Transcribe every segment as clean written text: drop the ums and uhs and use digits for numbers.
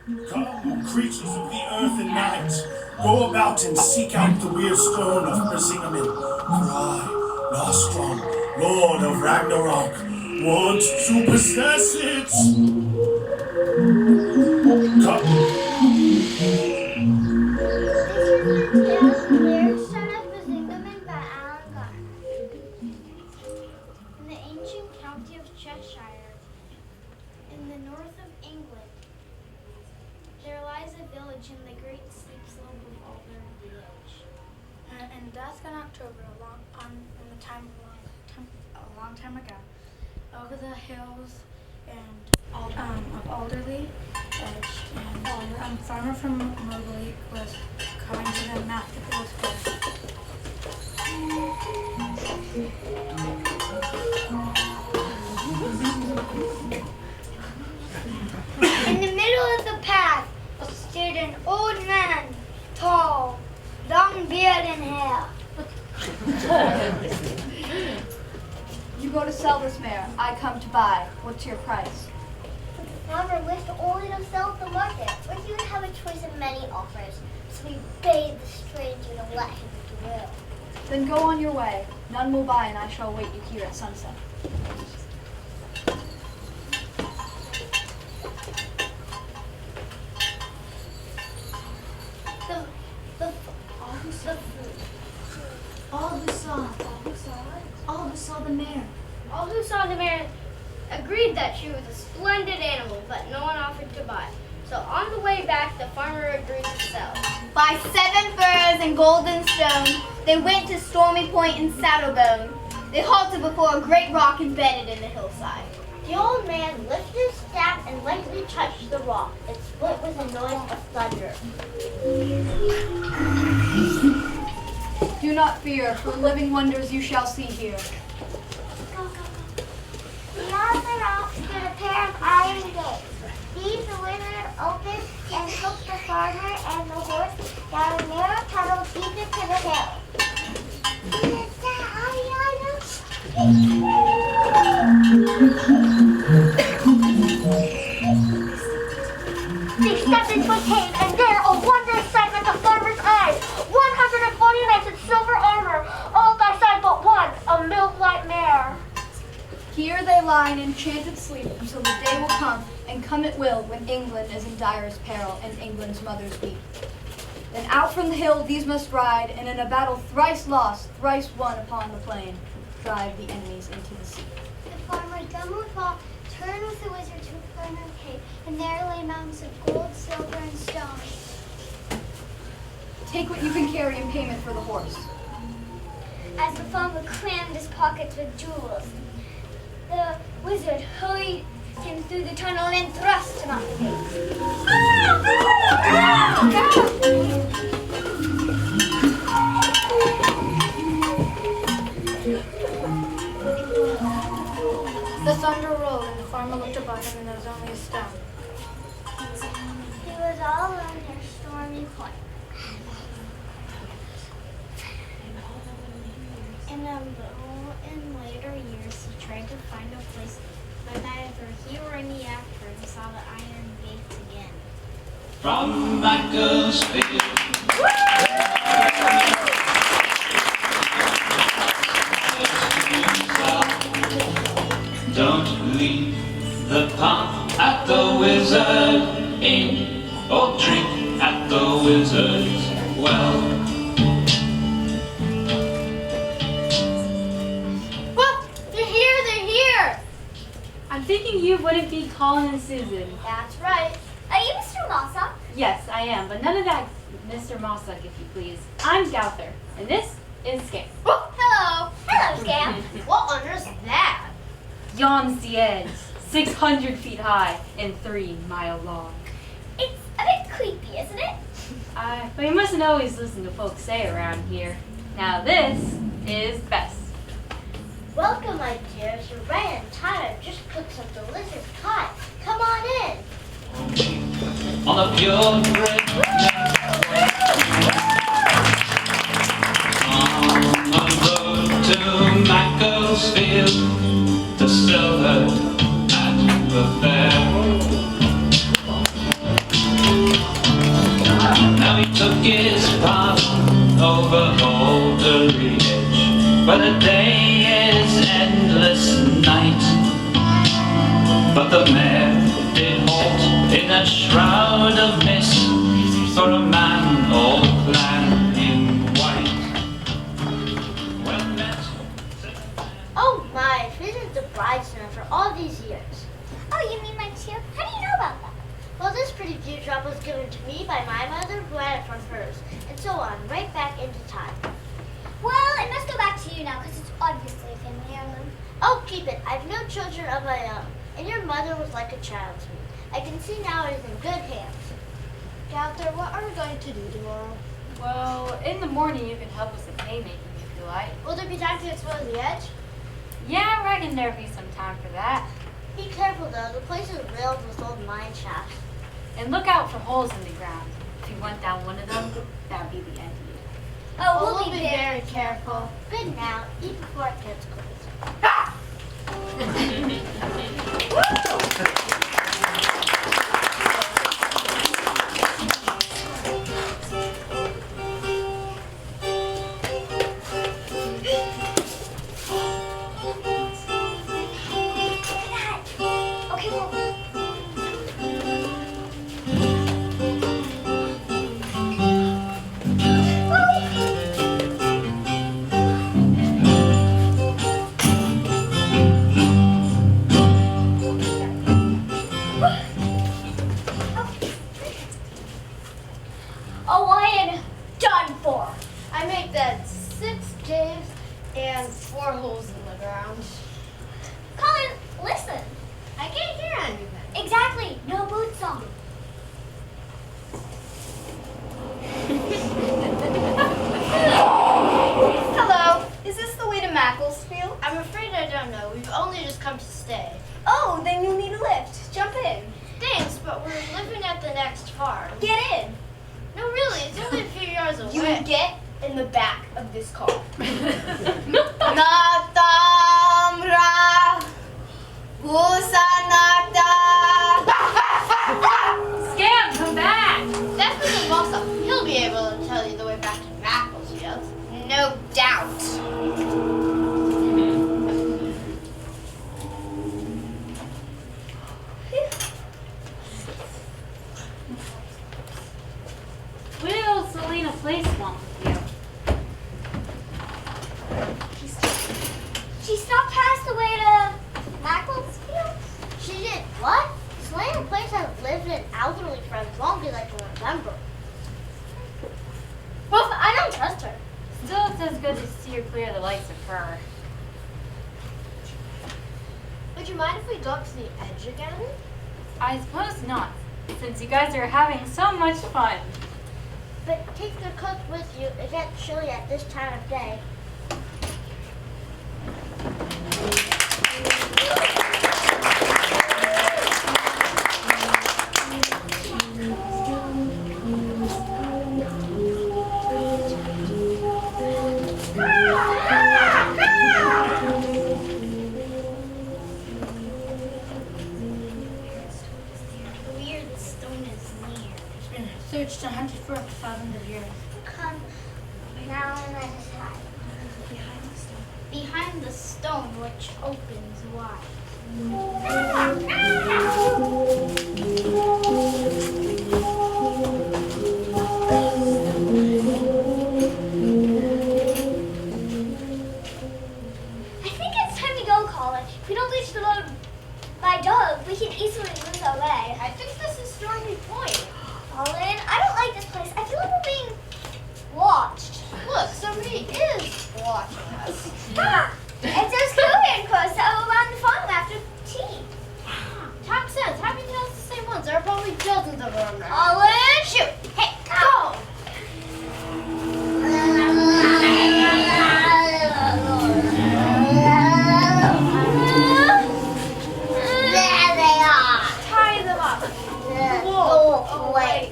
Come, creatures of the earth and night, go about and seek out the Weirdstone of Brisingamen, for I, Nostrum, Lord of Ragnarok, want to possess it! Come. Weirdstone of Brisingamen by Alan Garner. In the ancient county of Cheshire, in the north of England, there lies a village in the great steep slope of Alder village. In dusk in October, a long time ago, over the hills of Alderley Edge, and a farmer from Mobley was calling to them not to build good. In the middle of the path stood an old man, tall, long beard and hair. You go to sell this mare. I come to buy. What's your price? The farmer wished only to sell at the market, where he would have a choice of many offers, so he bade the stranger to let him through. Then go on your way. None will buy, and I shall wait you here at sunset. All who saw the mare agreed that she was a splendid animal, but no one offered to buy. So on the way back, the farmer agreed to sell. By 7 furs and golden stone, they went to Stormy Point and Saddlebone. They halted before a great rock embedded in the hillside. The old man lifted his staff and lightly touched the rock. It split with a noise of thunder. Do not fear, for living wonders you shall see here. Beyond the rock stood a pair of iron gates. These the wizard opened and took the farmer and the horse down a narrow tunnel deep into the hill. They stepped into a cave, and there a wondrous sight met the farmer's eyes. 140 knights in silver armor, all by side but one, a milk-white mare. Here they lie in enchanted sleep until the day will come, and come it will, when England is in direst peril and England's mothers weep. Then out from the hill these must ride, and in a battle thrice lost, thrice won upon the plain, drive the enemies into the sea. The farmer, dumb with awe, turned with the wizard to a corner of the cave, and there lay mountains of gold, silver, and stone. Take what you can carry in payment for the horse. As the farmer crammed his pockets with jewels, the wizard hurried him through the tunnel and thrust him out the gate. The thunder rolled, and the farmer looked about him, and there was only a stone. He was all alone near Stormy Point. In later years, he tried to find a place, but neither he or any actors saw the iron gates again. From Macclesfield. Don't leave the path at the wizard inn, or drink at the wizard's well. I'm thinking you wouldn't be Colin and Susan. That's right. Are you Mr. Mossa? Yes, I am, but none of that Mr. Mossuck, if you please. I'm Gouther, and this is Scamp. Oh, hello. Hello, Scamp. What on earth's that? Yon's the edge, 600 feet high and 3 mile long. It's a bit creepy, isn't it? But you mustn't always listen to folks say around here. Now this is Bess. Welcome, my dears. You're right on time. I've just cooked some delicious pie. Come on in. On the purebred on the road to Macclesfield to sell her at the fair. a shroud of mist for a man all clad in white. Well met, said the man. Oh my, I've been at the Brisingamen for all these years. Oh, you mean my too? How do you know about that? Well, this pretty dewdrop was given to me by my mother, who had it from hers, and so on, right back into time. Well, it must go back to you now, because it's obviously a family heirloom. Oh, keep it. I've no children of my own, and your mother was like a child to me. I can see now it is in good hands. Gauther, what are we going to do tomorrow? Well, in the morning you can help us with haymaking if you like. Will there be time to explore the edge? Yeah, I reckon there'll be some time for that. Be careful though, the place is riddled with old mine shafts. And look out for holes in the ground. If you went down one of them, that'd be the end of you. Oh, We'll be very careful. Good now, eat before it gets cold. Okay, well. Oh, I am done for. I make that 6 caves and 4 holes in the ground. Colin, listen. I can't hear anything. Exactly. No boots on. Hello, is this the way to Macclesfield? I'm afraid I don't know. We've only just come to stay. Oh, then you'll need a lift. Jump in. Thanks, but we're living at the next farm. Get in. No, really, it's only a few yards away. You get in the back of this car. Scam, come back! That's Mr. Mossa. He'll be able to tell you the way back to Macclesfield. No doubt. Will Selena Place want with you? She stopped past the way to Macclesfield? She did what? Selena Place has lived in elderly for as long as I can remember. Well, I don't trust her. Still, it's as good to steer clear the likes of her. Would you mind if we go up to the edge again? I suppose not, since you guys are having so much fun. But take your coat with you. It gets chilly at this time of day. Weirdstone is near. It's been searched and hunted for thousands of years. Come now on the other side. Behind the stone, which opens wide. I think it's time to go, Colin. If we don't reach the road by dog, we can easily lose our way. I think this is Stormy Point. Colin, I don't like this place. I feel like we're being watched. Look, somebody is watching us. It's those coherent crows that were around the farm after tea. Talk sense. How can you tell us the same ones? There are probably dozens of them there. Colin, shoot. Hey, go. There they are. Tie them up. Oh, wait.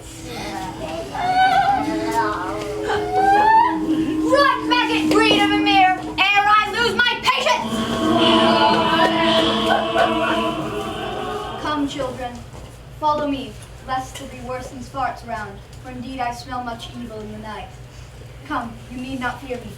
Run, maggot breed of a mare, ere I lose my patience! Come, children, follow me, lest there be worse than farts around, for indeed I smell much evil in the night. Come, you need not fear me.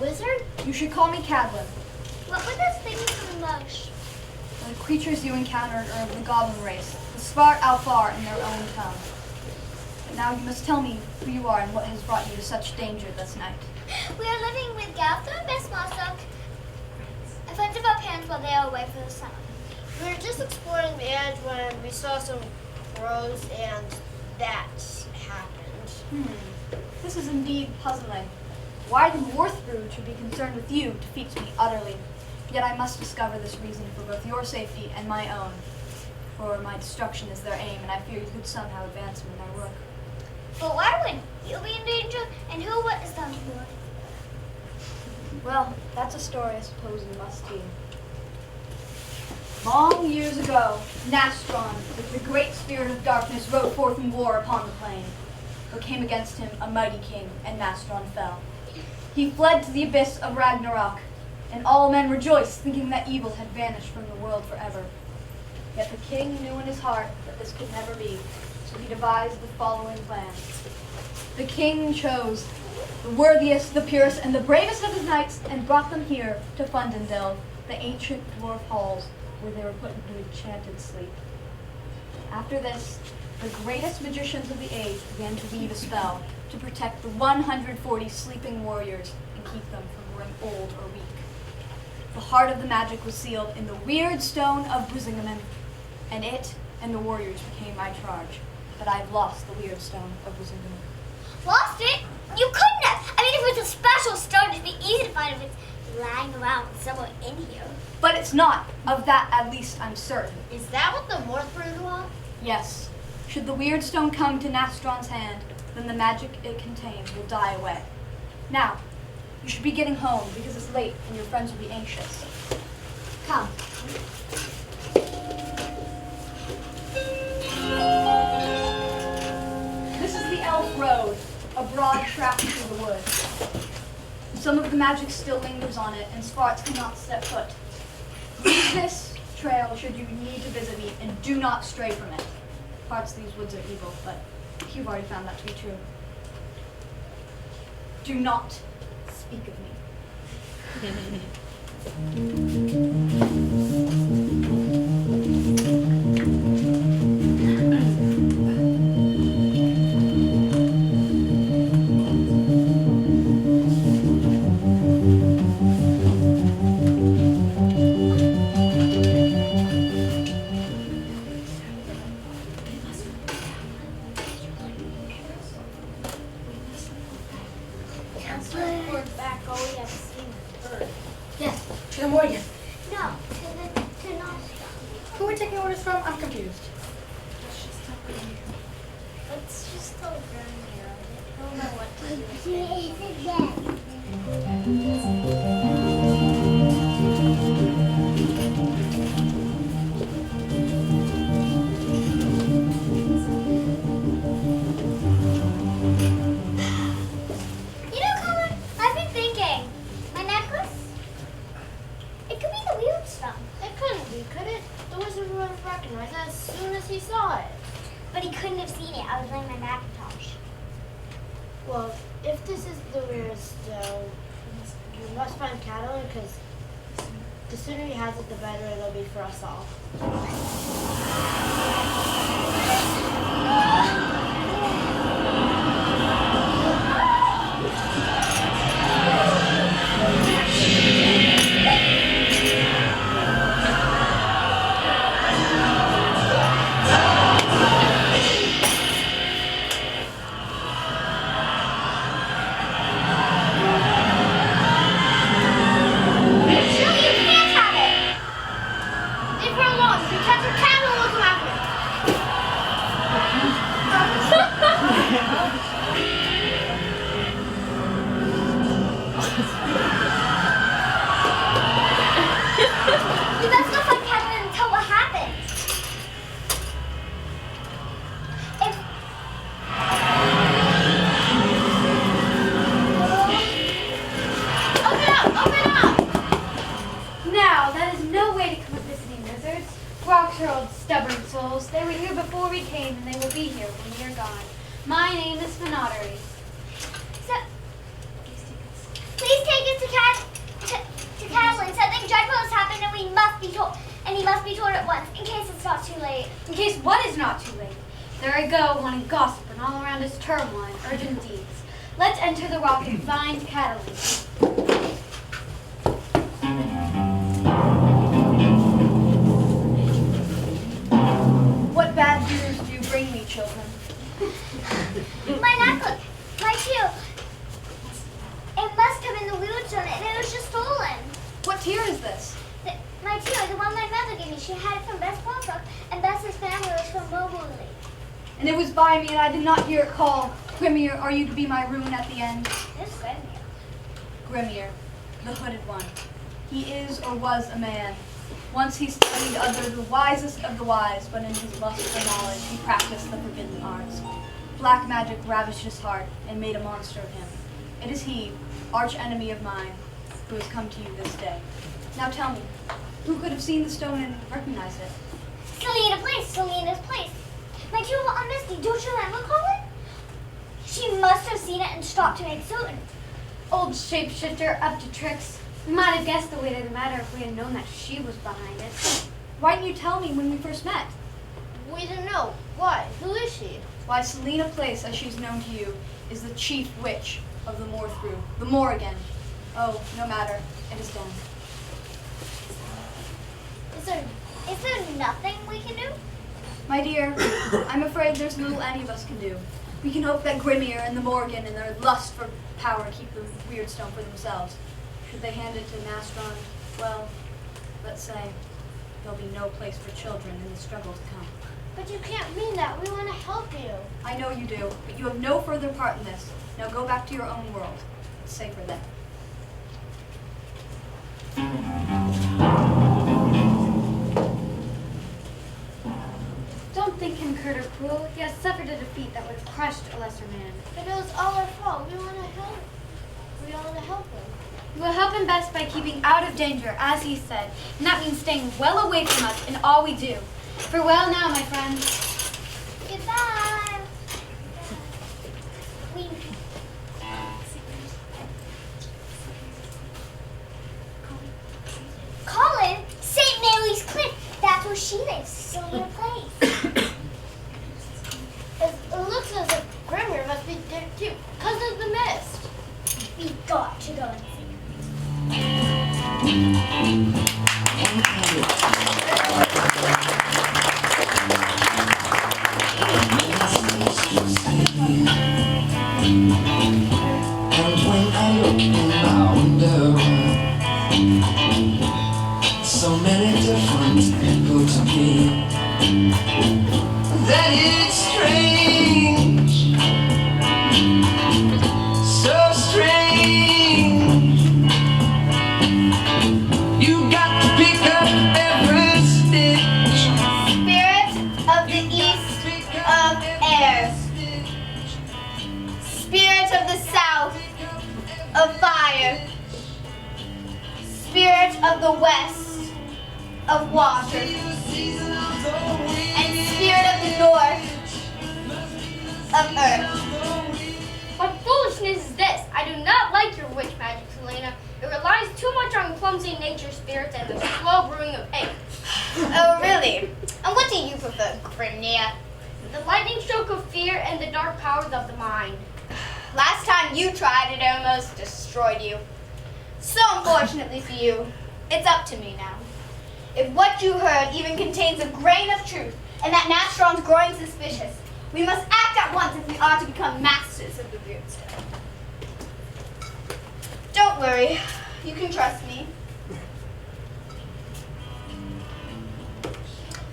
wizard? You should call me Cadwin. What were those things from the bush? The creatures you encountered are of the goblin race, the Svart Alfar in their own tongue. But now you must tell me who you are and what has brought you to such danger this night. We are living with Galtha and Miss Mostock, friends of our parents while they are away for the summer. We were just exploring the edge when we saw some crows and that happened. This is indeed puzzling. Why the Warthbrood should be concerned with you defeats me utterly. Yet I must discover this reason for both your safety and my own. For my destruction is their aim, and I fear you could somehow advance them in their work. But why would you be in danger, and who is them for? Well, that's a story I suppose you must hear. Long years ago, Nastron, with the great spirit of darkness, rode forth in war upon the plain. There came against him a mighty king, and Nastron fell. He fled to the abyss of Ragnarok, and all men rejoiced, thinking that evil had vanished from the world forever. Yet the king knew in his heart that this could never be, so he devised the following plan. The king chose the worthiest, the purest, and the bravest of his knights, and brought them here to Fundendel, the ancient dwarf halls, where they were put into enchanted sleep. After this, the greatest magicians of the age began to weave a spell to protect the 140 sleeping warriors and keep them from growing old or weak. The heart of the magic was sealed in the Weirdstone of Brisingamen, and it and the warriors became my charge. But I've lost the Weirdstone of Brisingamen. Lost it? You couldn't have. I mean, if it was a special stone, it'd be easy to find if it's lying around somewhere in here. But it's not. Of that, at least, I'm certain. Is that what the Morthbrood want? Yes. Should the Weirdstone come to Nastron's hand, then the magic it contains will die away. Now, you should be getting home because it's late and your friends will be anxious. Come. This is the Elf Road, a broad track through the woods. Some of the magic still lingers on it, and Sparts cannot step foot. Use this trail should you need to visit me, and do not stray from it. Parts of these woods are evil, but you've already found that to be true. Do not speak of me. Yes, to the Morgan. No, to Nostra. Who are we taking orders from? I'm confused. Let's just go down here. I don't know what to do. You know, Colin, I've been thinking. My necklace? It could be the Weirdstone. It couldn't be, could it? The wizard would have recognized it as soon as he saw it. But he couldn't have seen it. I was wearing my Macintosh. Well, if this is the Weirdstone, you must find Catalan because the sooner he has it, the better it'll be for us all. They were here before we came, and they will be here when we are gone. My name is Fanottery. So, please take us to we must be told, and he must be told at once, in case it's not too late. In case what is not too late? There I go, wanting gossip and all around is turmoil and urgent deeds. Let's enter the rock and find Catalina. What bad news do you bring me, children? My necklace, my tear. It must have been the Weirdstone, and it was just stolen. What tear is this? My tear, the one my mother gave me. She had it from Bess Walbrook, and Bess's family was from Mobley. And it was by me, and I did not hear it call. Grimir, are you to be my ruin at the end? This Grimir. Grimir, the hooded one. He is or was a man. Once he studied under the wisest of the wise, but in his lust for knowledge, he practiced the forbidden arts. Black magic ravished his heart and made a monster of him. It is he, arch enemy of mine, who has come to you this day. Now tell me, who could have seen the stone and recognized it? Selena's place. My tear will on Misty. Don't you remember, Colin? She must have seen it and stopped to make certain. Old shapeshifter up to tricks. We might have guessed the weight of the matter if we had known that she was behind it. Why didn't you tell me when we first met? We didn't know. Why? Who is she? Why, Selena Place, as she's known to you, is the chief witch of the Morthru, the Morrigan. Oh, no matter. It is done. Is there nothing we can do? My dear, I'm afraid there's little any of us can do. We can hope that Grimir and the Morrigan and their lust for power keep the Weirdstone for themselves. Should they hand it to Nastron, well, let's say, there'll be no place for children in the struggle to come. But you can't mean that. We want to help you. I know you do, but you have no further part in this. Now go back to your own world. It's safer then. Don't think him curt or cruel. He has suffered a defeat that would have crushed a lesser man. But it was all our fault. We want to help. We want to help him. We will help him best by keeping out of danger, as he said, and that means staying well away from us in all we do. Farewell now, my friends. Goodbye. We. Colin, St. Mary's Cliff. That's where she lives. Selena Place. It looks as if Grimmer must be there too, because of the mist. We got to go and see. And when I look in my window, so many different people to me, that it's strange, so strange. You got to pick up every stitch. Spirit of the east of air. Spirit of the south of fire. Spirit of the west of water. And spirit of the north of earth. What foolishness is this? I do not like your witch magic, Selena. It relies too much on clumsy nature spirits and the slow brewing of eggs. Oh, really? And what do you prefer, Grimnia? The lightning stroke of fear and the dark powers of the mind. Last time you tried, it almost destroyed you. So unfortunately for you, it's up to me now. If what you heard even contains a grain of truth, and that Nastron's growing suspicious, we must act at once if we are to become masters of the Weirdstone. Don't worry, you can trust me.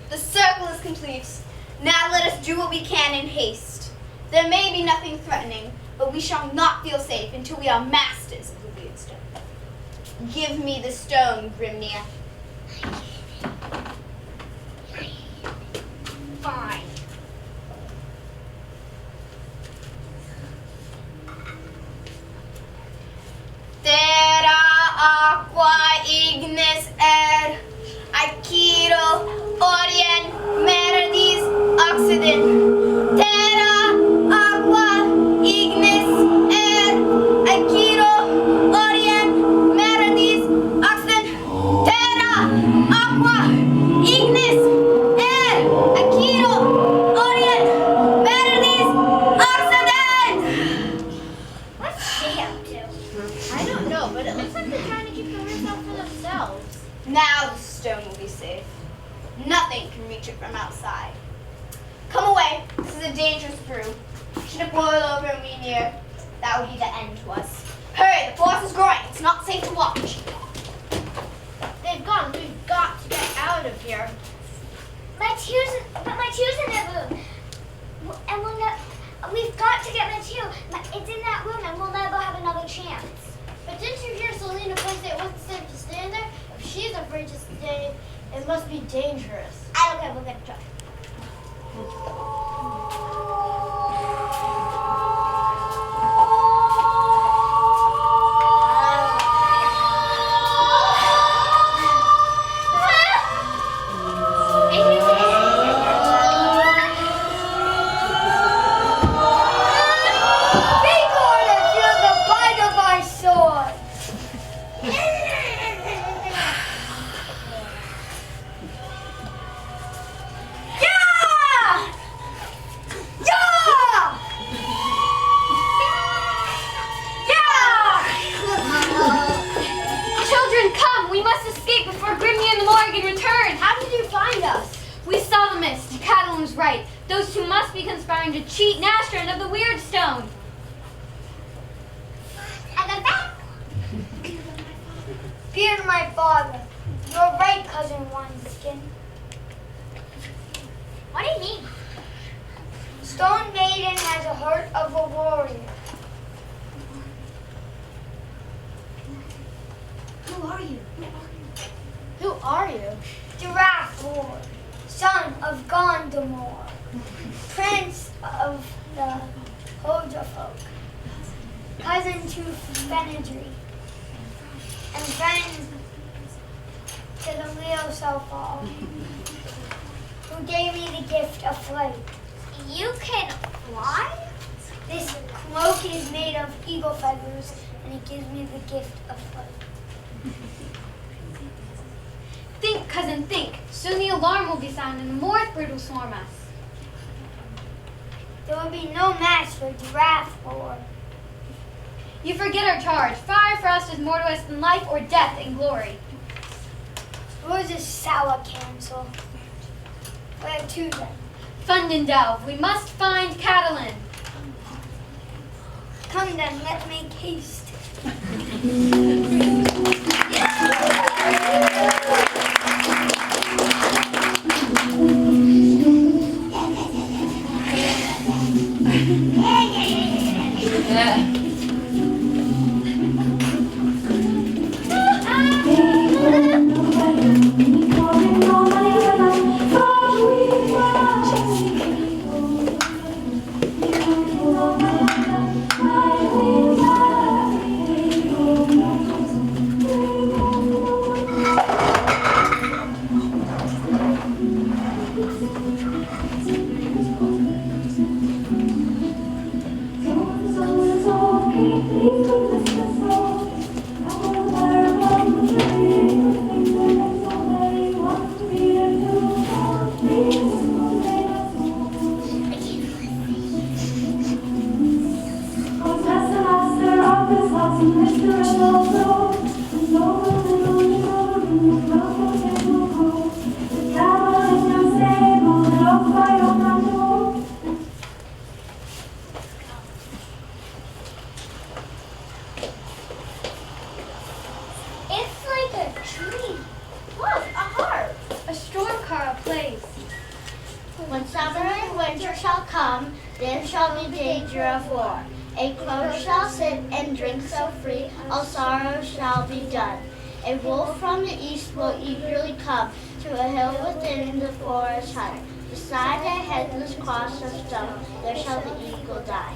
The circle is complete. Now let us do what we can in haste. There may be nothing threatening, but we shall not feel safe until we are masters of the Weirdstone. Give me the stone, Grimnia. Fine. Terra aqua ignis Akiro orient meridis occident. Terra aqua ignis Akiro orient meridis occident. Terra is a dangerous brew. Should it boil over and we near, that would be the end to us. Hurry, the force is growing. It's not safe to watch. They've gone. We've got to get out of here. My two's in that room. And we've got to get Matthew. It's in that room and we'll never have another chance. But didn't you hear Selena say it wasn't safe to stand there? If she's afraid to stay, it must be dangerous. I don't care, we're gonna try. Right. Those two must be conspiring to cheat Nastran of the Weirdstone. I got back. Fear my father. You're right, cousin Wineskin. What do you mean? Stone Maiden has a heart of a warrior. Who are you? Who are you? Giraffe Lord, son of Gondomar, prince of the Hoja folk, cousin to Fenedry, and friend to the Leo Selfall, who gave me the gift of flight. You can fly? This cloak is made of eagle feathers, and it gives me the gift of flight. Think, cousin, think. Soon the alarm will be sounded and more bird will swarm us. There will be no match for Giraffe Lord. You forget our charge. Fire for us is more to us than life or death and glory. Yours is sour cancel. Where to then? Fund and delve. We must find Catalin. Come then, let's make haste. When summer and winter shall come, then shall be danger of war. A crow shall sit and drink so free, all sorrow shall be done. A wolf from the east will eagerly come to a hill within the forest hut. Beside a headless cross of stone, there shall the eagle die.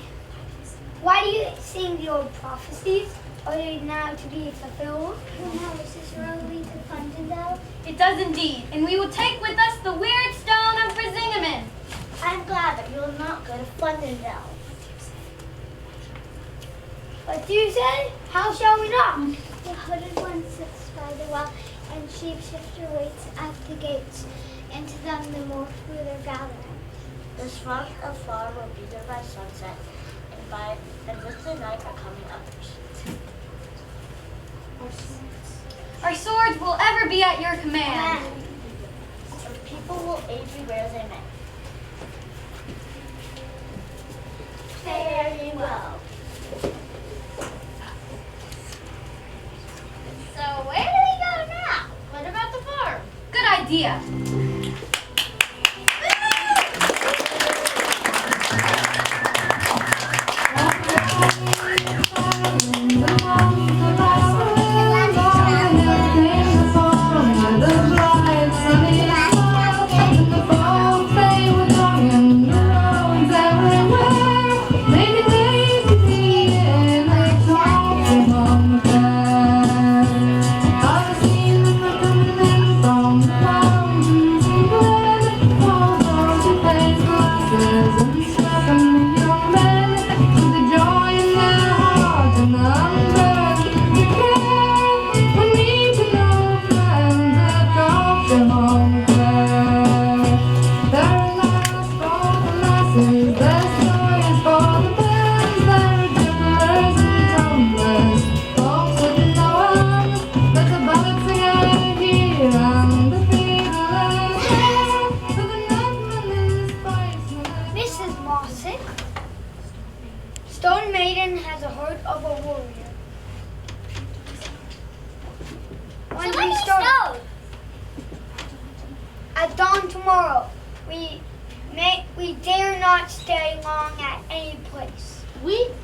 Why do you sing the old prophecies? Are they now to be fulfilled? Now is this roadway to Fundendale? It does indeed, and we will take with us the Weirdstone of Brisingamen. I'm glad that you will not go to Fundendale. What do you say? How shall we not? The hooded one sits by the well, and shapeshifter waits at the gates, and to them the more food are gathering. The smoke of far will be there by sunset, and with the night are coming others. Our swords will ever be at your command. The people will aid you where they may. Stone Maiden has a heart of a warrior. When we start at dawn tomorrow, we dare not stay long at any place.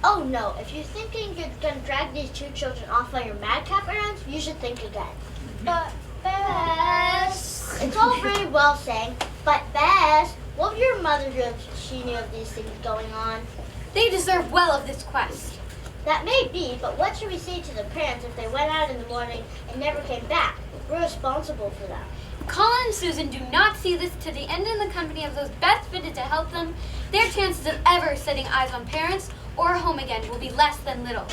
Oh no, if you're thinking you're gonna drag these two children off on your madcap errands, you should think again. But Bess, It's all very well saying, but Bess, what would your mother do if she knew of these things going on? They deserve well of this quest. That may be, but what should we say to the parents if they went out in the morning and never came back? We're responsible for them. Colin and Susan do not see this to the end in the company of those best fitted to help them. Their chances of ever setting eyes on parents or home again will be less than little.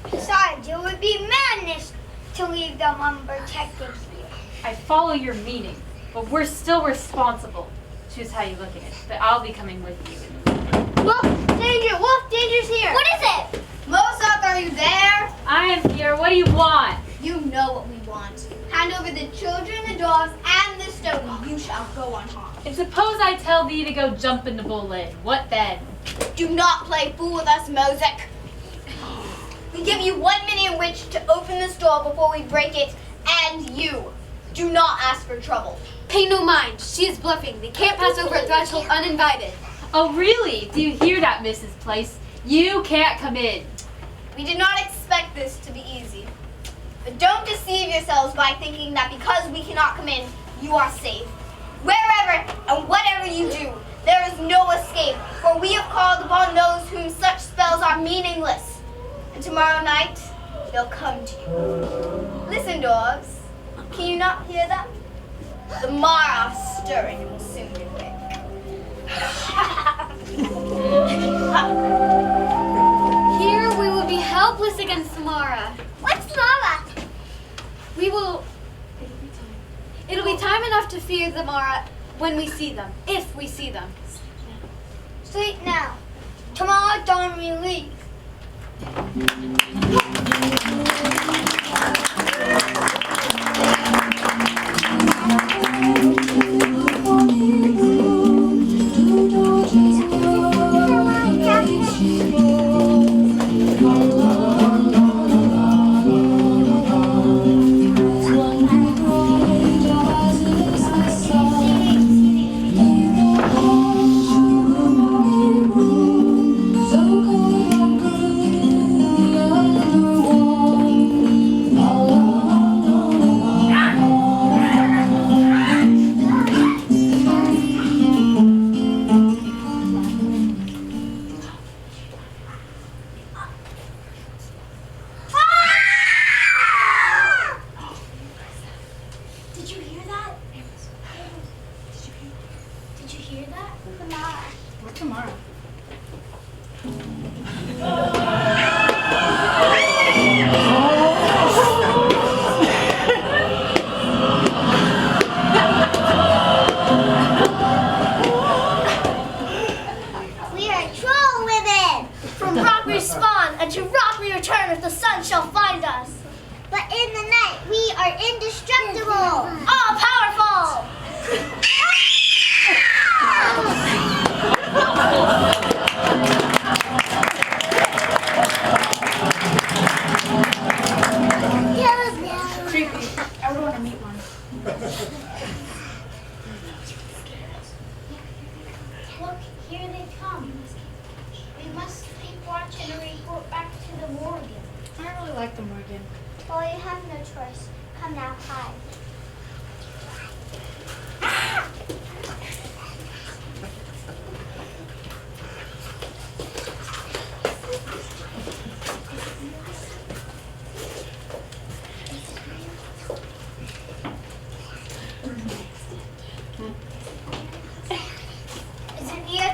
besides, it would be madness to leave them unprotected here. I follow your meaning, but we're still responsible. Choose how you look at it, but I'll be coming with you in the morning. Wolf, danger! Wolf, danger's here! What is it? Mozart, are you there? I am here. What do you want? You know what we want. Hand over the children, the dogs, and the stone. You shall go unharmed. And suppose I tell thee to go jump in the bull lane. What then? Do not play fool with us, Mozart. We give you 1 minute in which to open this door before we break it, and you do not ask for trouble. Pay no mind. She is bluffing. They can't pass over a threshold uninvited. Oh, really? Do you hear that, Mrs. Place? You can't come in. We did not expect this to be easy. But don't deceive yourselves by thinking that because we cannot come in, you are safe. Wherever and whatever you do, there is no escape, for we have called upon those whom such spells are meaningless. And tomorrow night, they'll come to you. Listen, dogs. Can you not hear them? The Mara are stirring and will soon be awake. Here we will be helpless against Samara. What's Mara? It'll be time enough to fear the Mara when we see them, if we see them. Sleep now. Tomorrow dawn we leave.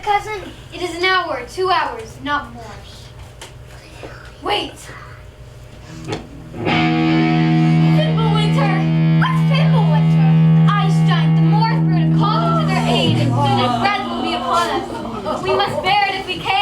Cousin, it is an hour, 2 hours, not more. Wait! Fimbulwinter! What's Fimbulwinter? Einstein, the Morse brood have called them to their aid, and soon a threat will be upon us. We must bear it if we can.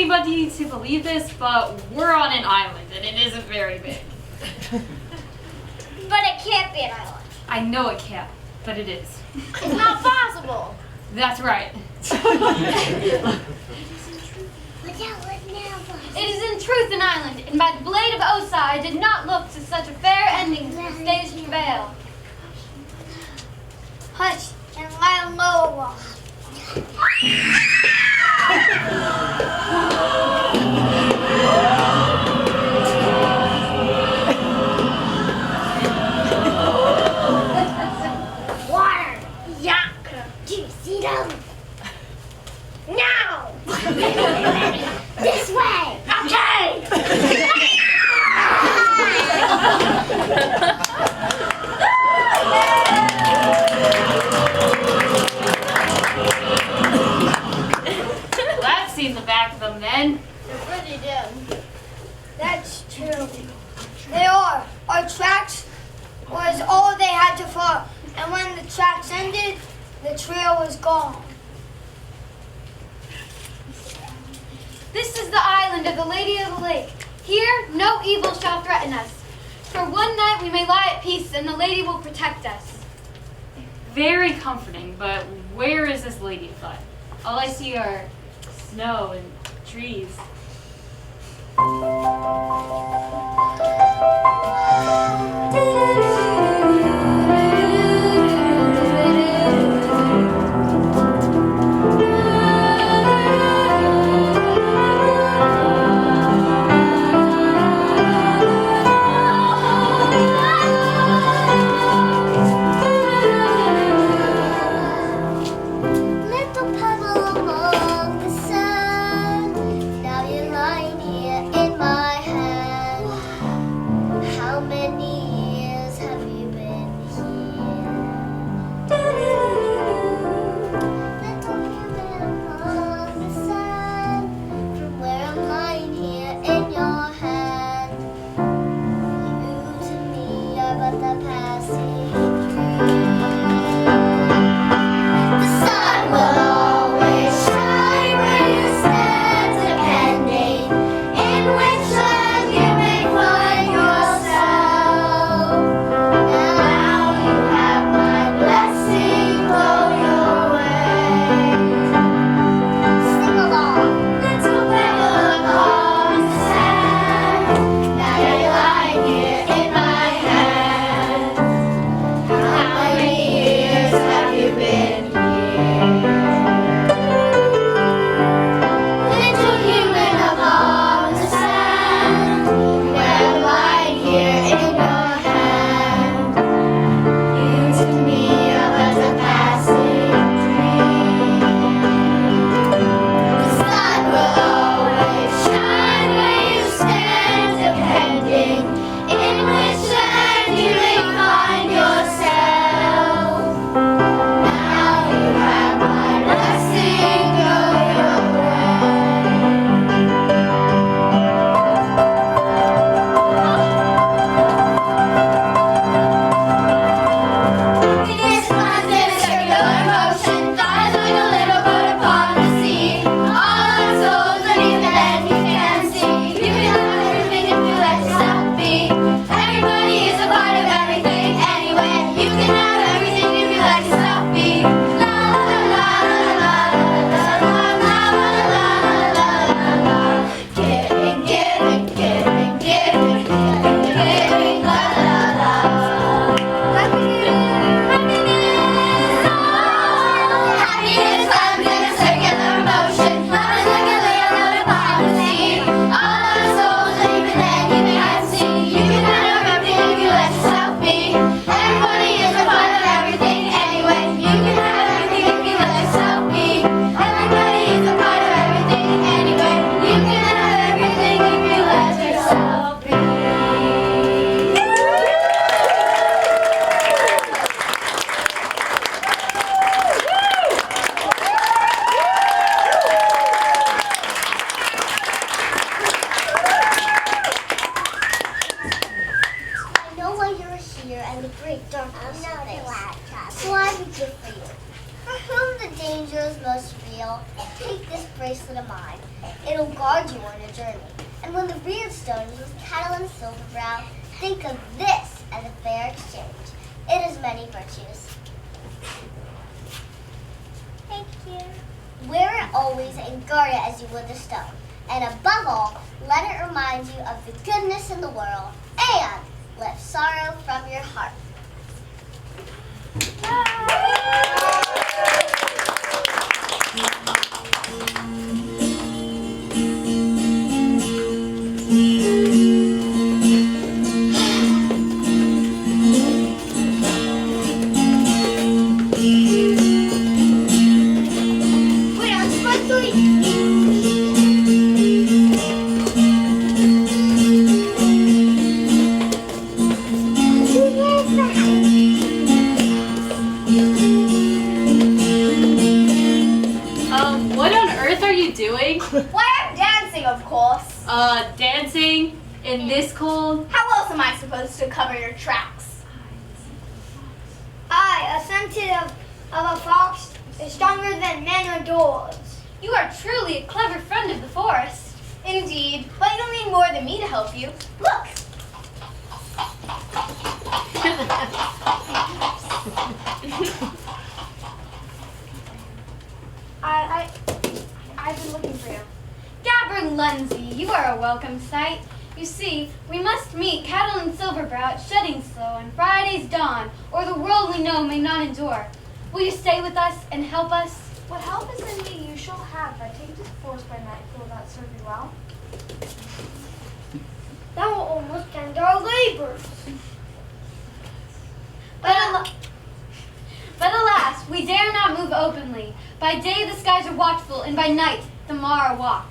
anybody to believe this, but we're on an island, and it isn't very big. But it can't be an island. I know it can't, but it is. It's not possible. That's right. It is in truth an island, and by the blade of Osa I did not look to such a fair ending to this day's travail. Hush and lie low. Water. Yuck. Do you see them? No. This way. Okay. Well, I've seen the back of them then. They're pretty dim. That's true. They are. Our tracks was all they had to follow. And when the tracks ended, the trail was gone. This is the island of the Lady of the Lake. Here no evil shall threaten us. For one night we may lie at peace, and the lady will protect us. Very comforting, but where is this lady of thought? All I see are snow and trees. Little pebble among the sand, now you're lying here in my hand. How many years have you been here? Little human among the sand, from where I'm lying here in your hand. You to me are but the passing dream. The sun will always shine where you stand, depending in which land you may find yourself. Now you have my blessing, blow your way. Sing along. Little pebble upon the sand, now you're lying here in my hand. How many years have you been here? Little human upon the sand, where I'm lying here in your hand. You to me are but a passing dream. The sun will always shine where you stand, depending in which land you may find yourself. Now you have my blessing, go your way. This one's in a circular motion, flies like a little boat upon the sea. All our souls beneath the land you can see. You can have everything if you let yourself be. Everybody is a part of everything anyway. You can have everything if you let yourself be. La la la la la la la la la la la la. Giving, giving, giving, giving, giving, giving, la la la. Happiness comes in a circular motion, flies like a little boat upon the sea. All our souls and even then you can't see. You can have everything if you let yourself be. Everybody is a part of everything anyway. You can have everything if you let yourself be. Everybody is a part of everything anyway. You can have everything if you let yourself be. I know why you're here and the great darkness of this. So I have a gift for you. For whom the dangers must be deal, take this bracelet of mine. It'll guard you on your journey. And when the Weirdstone is with Cattle and Silverbrow, think of this as a fair exchange. It has many virtues. Thank you. Wear it always and guard it as you would the stone. And above all, let it remind you of the goodness in the world and lift sorrow from your heart. Why, I'm dancing, of course. Dancing in this cold? How else am I supposed to cover your tracks? I, a sensitive of a fox, is stronger than men or dogs. You are truly a clever friend of the forest. Indeed, but you don't need more than me to help you. Look! I've been looking for you. Gabber Lindsay, you are a welcome sight. You see, we must meet Cattle and Silverbrow at Shedding Slow on Friday's dawn, or the world we know may not endure. Will you stay with us and help us? What help is in me you shall have. I take this force by night, will that serve you well? That will almost end our labors. But alas, we dare not move openly. By day the skies are watchful, and by night the Mara walk.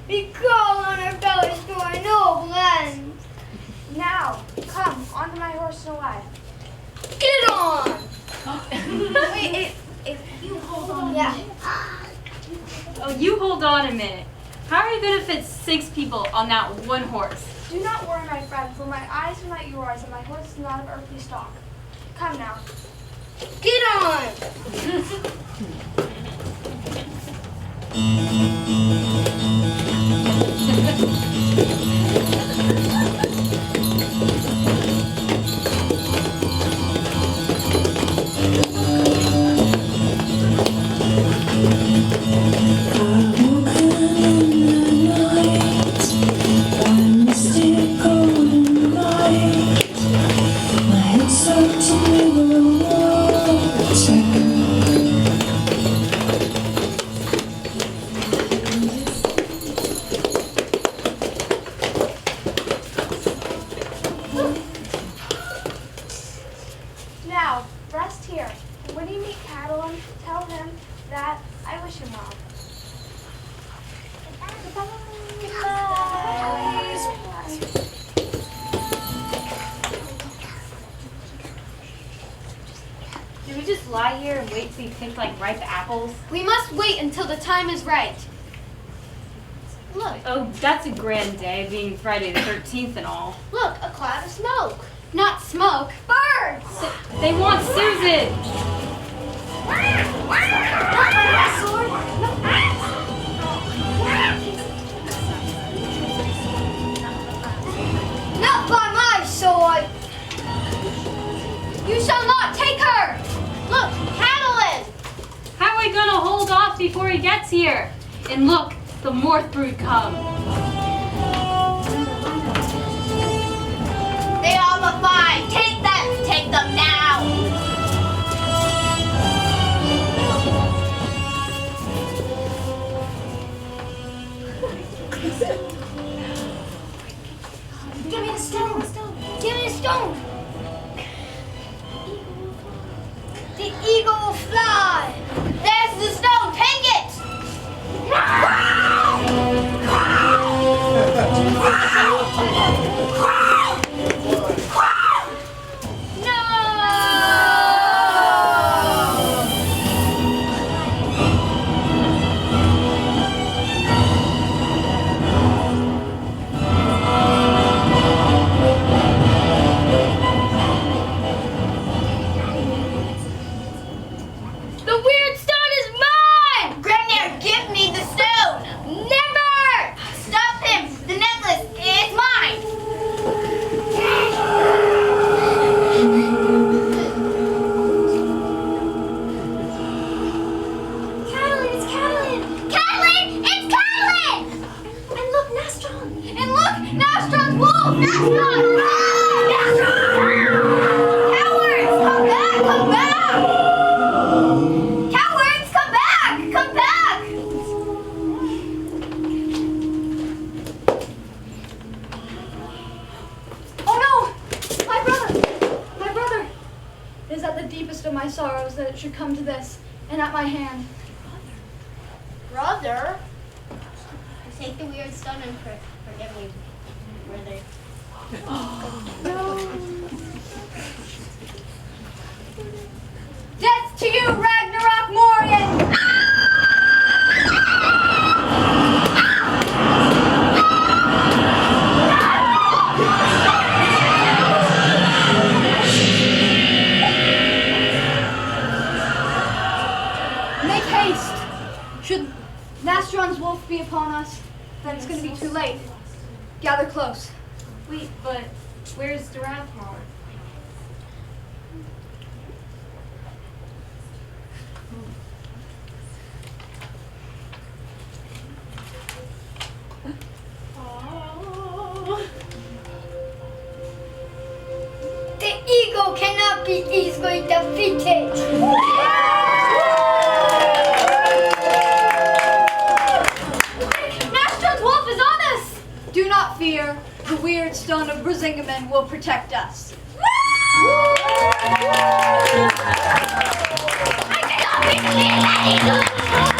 We crawl on our bellies to our noble end. Now, come, onto my horse Snow White. Get on! Wait, if you hold on. Yeah. Oh, you hold on a minute. How are you going to fit 6 people on that one horse? Do not worry, my friend, for my eyes are not yours, and my horse is not of earthly stock. Come now. Get on! Now, rest here. And when you meet Catalan, tell him that I wish him well. Should we just lie here and wait till you pick like ripe apples? We must wait until the time is right. Look. Oh, that's a grand day, being Friday the 13th and all. Look, a cloud of smoke. Not smoke. Birds! They want Susan! Not by my sword! You shall not take her! Look, Catalan! How are we gonna hold off before he gets here? And look, the Morth brood come. They all look fine. Take them. Take them now. Give me the stone! Give me the stone! The eagle will fly! There's the stone. Take it. come to this, and at my hand. Brother? Take the Weirdstone and forgive me, brother. Death to you, Ragnarok Morian! Make haste! Should Nastron's wolf be upon us, then it's going to be too late. Gather close. Wait, but where's Darathmar? The eagle cannot be easily defeated. Nastron's wolf is on us! Do not fear. The Weirdstone of Brisingamen will protect us. I cannot be defeated.